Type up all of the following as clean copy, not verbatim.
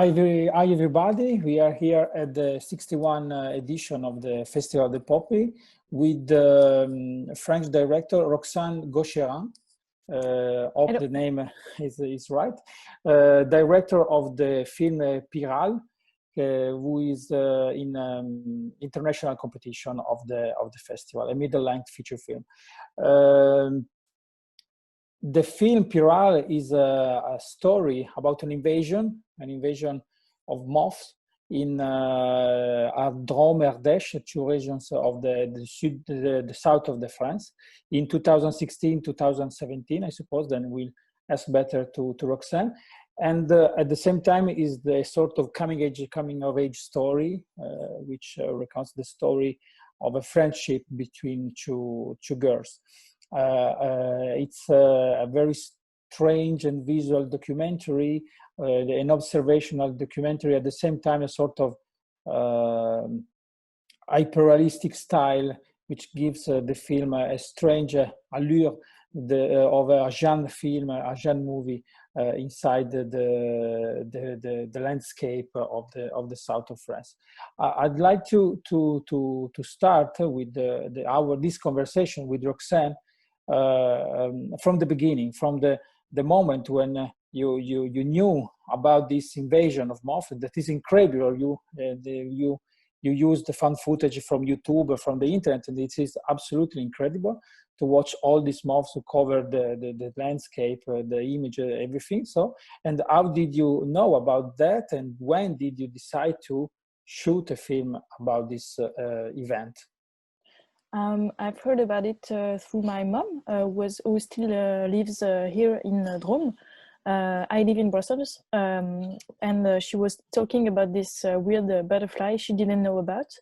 Hi everybody, we are here at the 61 edition of the Festival of the Poppy with French director Roxanne Gaucherand. Hope the name is right. Director of the film PYRALE, who is in international competition of the festival, a middle-length feature film. The film PYRALE is a story about an invasion of moths in Drôme, Ardèche, two regions of the south of the France, in 2016, 2017, I suppose. Then we'll ask better to Roxanne. And at the same time is the sort of coming of age story, which recounts the story of a friendship between two girls. It's a very strange and visual documentary, an observational documentary, at the same time a sort of hyper-realistic style, which gives the film a strange allure of a genre film, a genre movie inside the landscape of the south of France. I'd like to start with this conversation with Roxanne from the beginning, from the moment when you knew about this invasion of moths. That is incredible. You use the fan footage from YouTube or from the internet, and it is absolutely incredible to watch all these moths who cover the landscape, the image, everything. So, and how did you know about that, and when did you decide to shoot a film about this event? I've heard about it through my mom, who still lives here in Drôme. I live in Brussels, and she was talking about this weird butterfly she didn't know about,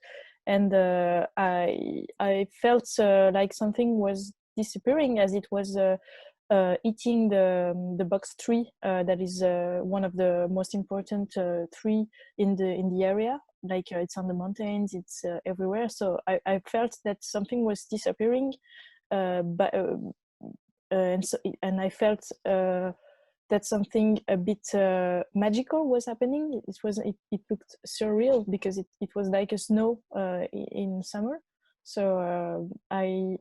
and I felt like something was disappearing, as it was eating the box tree that is one of the most important tree in the area. Like it's on the mountains, it's everywhere. So I felt that something was disappearing, and I felt that something a bit magical was happening. It looked surreal because it was like a snow in summer. So I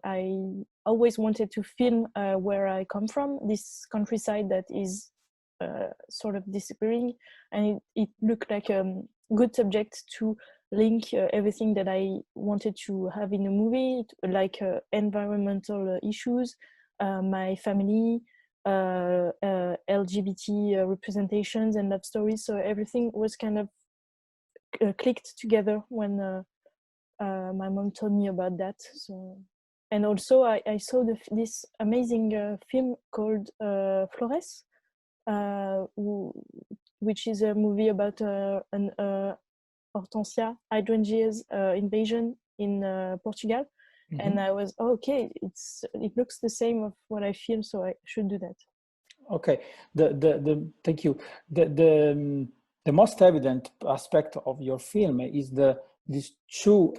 always wanted to film where I come from, this countryside that is sort of disappearing, and it looked like a good subject to link everything that I wanted to have in a movie, like environmental issues, my family, LGBT representations and love stories. So everything was kind of clicked together when my mom told me about that. So, and also I saw this amazing film called Flores, which is a movie about an Hortensia hydrangeas invasion in Portugal. Mm-hmm. And I was okay. It looks the same of what I feel, so I should do that. Okay. Thank you. The most evident aspect of your film is this two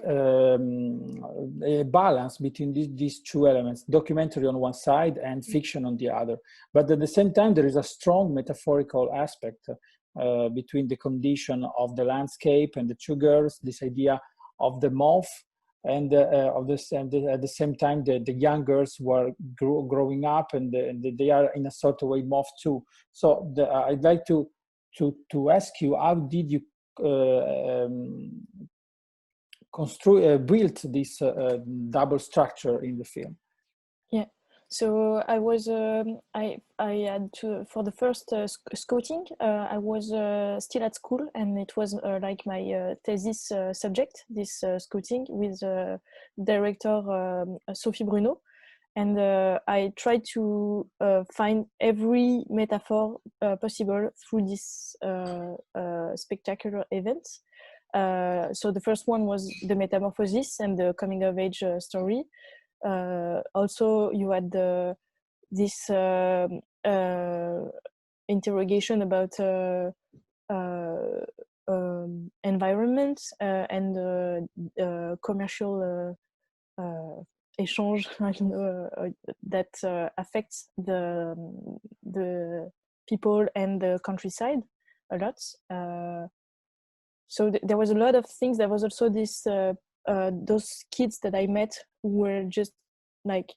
balance between these two elements: documentary on one side and fiction on the other. But at the same time, there is a strong metaphorical aspect between the condition of the landscape and the two girls. This idea of the moth. And at the same time, the young girls who are growing up, and they are in a sort of way moth too. So I'd like to ask you, how did you build this double structure in the film? Yeah. So I was I had to, for the first scouting, I was still at school, and it was like my thesis subject, this scouting with director Sophie Bruno, and I tried to find every metaphor possible through this spectacular event. So the first one was the metamorphosis and the coming of age story. Also, you had this interrogation about environment and commercial échange that affects the people and the countryside. a lot. So there was a lot of things. There was also this those kids that I met who were just like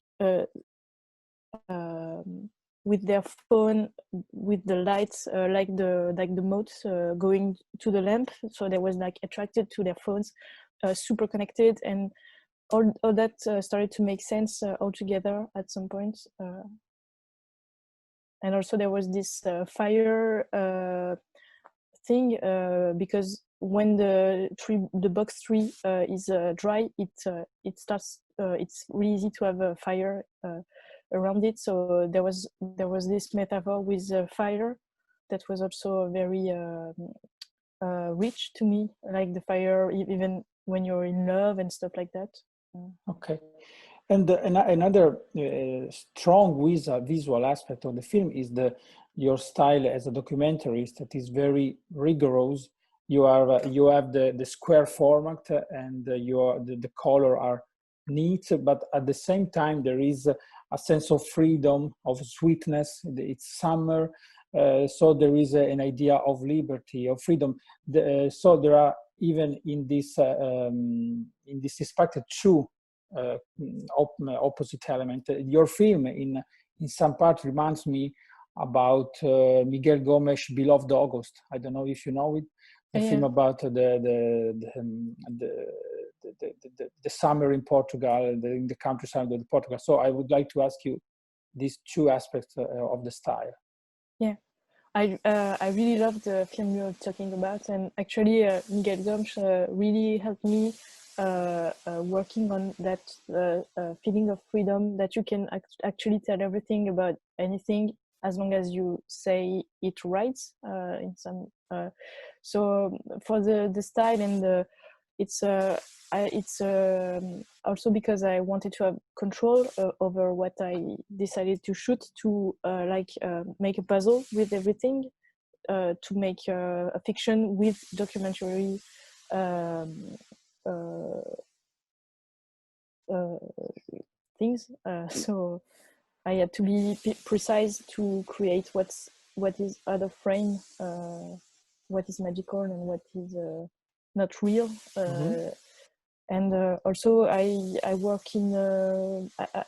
with their phone, with the lights, like the motes going to the lamp. So they was like attracted to their phones, super connected, and all that started to make sense altogether at some point. And also there was this fire thing, because when the box tree is dry, it starts. It's really easy to have a fire around it. So there was this metaphor with fire that was also very rich to me, like the fire even when you're in love and stuff like that. Okay. And another strong visual aspect of the film is your style as a documentarist that is very rigorous. You have the square format, and the color are neat, but at the same time there is a sense of freedom, of sweetness. It's summer, so there is an idea of liberty, of freedom. So there are, even in this aspect, two opposite element. Your film in some part reminds me about Miguel Gomes' Beloved August. I don't know if you know it. The film about the summer in Portugal, in the countryside of Portugal. So I would like to ask you these two aspects of the style. Yeah. I really love the film you're talking about, and actually Miguel Gomes really helped me working on that feeling of freedom, that you can actually tell everything about anything as long as you say it right in some. So for the style and it's also because I wanted to have control over what I decided to shoot, to make a puzzle with everything, to make a fiction with documentary things. So I had to be precise to create what is out of frame, what is magical and what is not real. And also I work in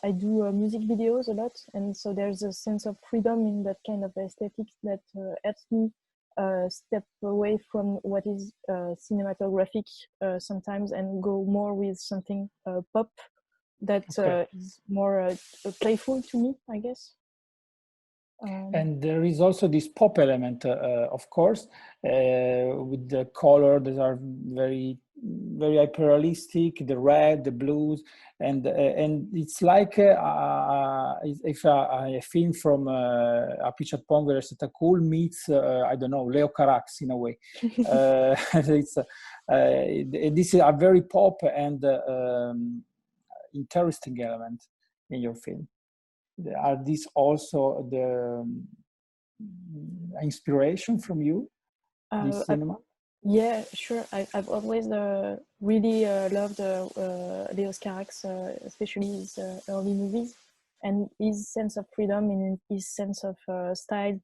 I do music videos a lot, and so there's a sense of freedom in that kind of aesthetic that helps me step away from what is cinematographic sometimes, and go more with something pop that is more playful to me, I guess. And there is also this pop element, of course, with the color that are very, very hyperrealistic, the red, the blues, and it's like if a film from A Pitch at Pongere at Cool meets, I don't know, Leo Carax in a way. It's this is a very pop and interesting element in your film. Are these also the inspiration from you, this cinema? Yeah, sure. I've always really loved Leo Carax, especially his early movies, and his sense of freedom and his sense of style.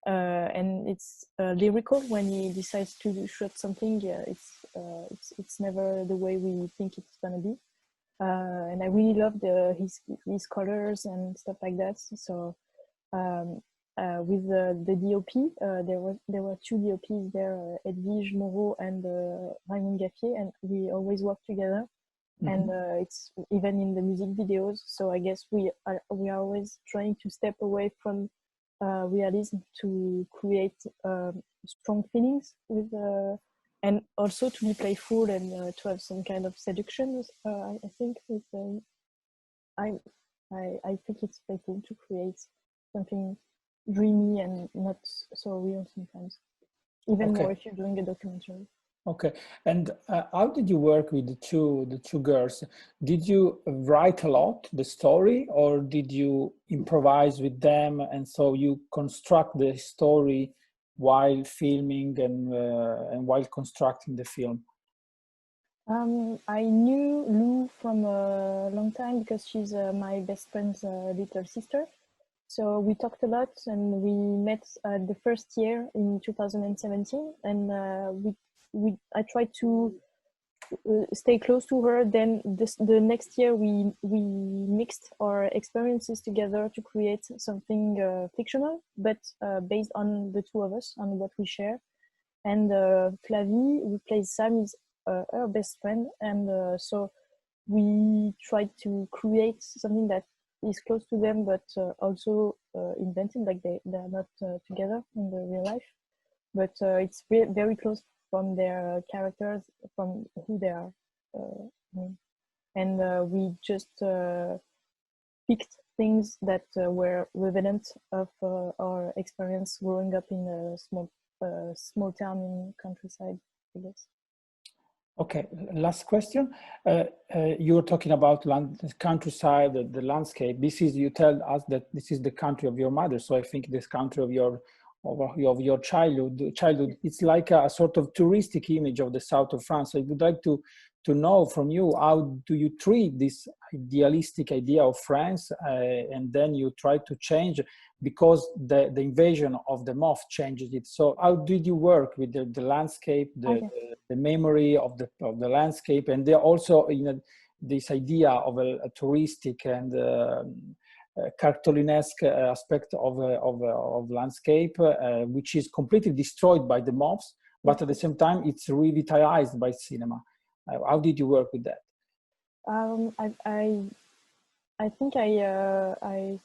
And it's lyrical when he decides to shoot something. It's never the way we think it's gonna be. And I really loved his colors and stuff like that. So with the DOP, there were two DOPs there, Edwige Moreau and Raymond Gaffier, and we always work together. And it's even in the music videos. So I guess we are always trying to step away from realism to create strong feelings with. And also to be playful and to have some kind of seduction. I think with I think it's playful to create something dreamy and not so real sometimes, even more if you're doing a documentary. Okay, and how did you work with the two girls? Did you write a lot the story, or did you improvise with them, and so you construct the story while filming and while constructing the film? I knew Lou from a long time because she's my best friend's little sister. So we talked a lot, and we met the first year in 2017, and I tried to stay close to her. Then the next year we mixed our experiences together to create something fictional, but based on the two of us, on what we share. And Flavie, who plays Sam, is her best friend, and so we tried to create something that is close to them, but also invented, like they're not together in the real life, but it's very close from their characters, from who they are. And we just picked things that were relevant of our experience growing up in a small town in countryside, I guess. Okay, last question. You were talking about the countryside, the landscape. You tell us that this is the country of your mother. So I think this country of your childhood, it's like a sort of touristic image of the south of France. So I would like to know from you, how do you treat this idealistic idea of France, and then you try to change, because the invasion of the moth changes it. So how did you work with the landscape, the memory of the landscape, and also this idea of a touristic and cartoonesque aspect of landscape, which is completely destroyed by the moths, but at the same time it's revitalized by cinema. How did you work with that? I think I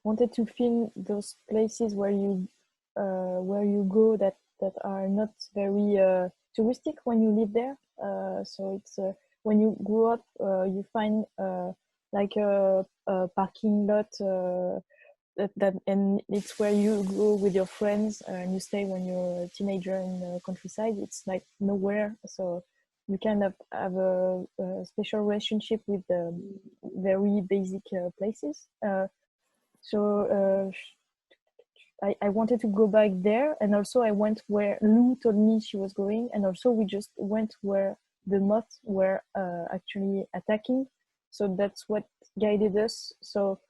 wanted to film those places where you go that are not very touristic when you live there. So it's when you grow up, you find like a parking lot and it's where you go with your friends and you stay when you're a teenager in the countryside. It's like nowhere, so we kind of have a special relationship with the very basic places. So I wanted to go back there, and also I went where Lou told me she was going, and also we just went where the moths were actually attacking. So that's what guided us. So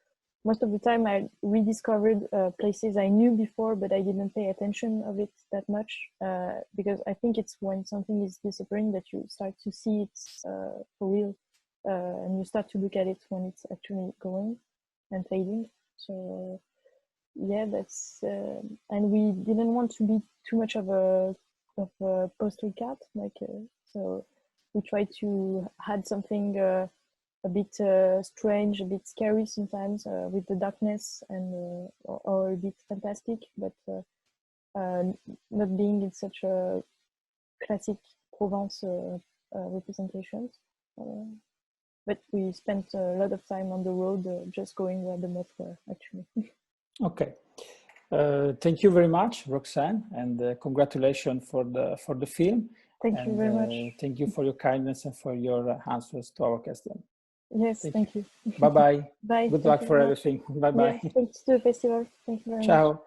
most of the time I rediscovered places I knew before, but I didn't pay attention of it that much, because I think it's when something is disappearing that you start to see it for real, and you start to look at it when it's actually going and fading. So yeah, that's and we didn't want to be too much of a postal card, like so we tried to add something a bit strange, a bit scary sometimes, with the darkness, and or a bit fantastic, but not being in such a classic Provence representations. But we spent a lot of time on the road, just going where the moths were actually. Okay, thank you very much, Roxanne, and congratulations for the film. Thank you very much. Thank you for your kindness and for your answers to our question. Yes, thank you. Bye bye. Bye. Good luck for everything. Bye bye. Yeah, thanks to the festival. Thank you very much. Ciao.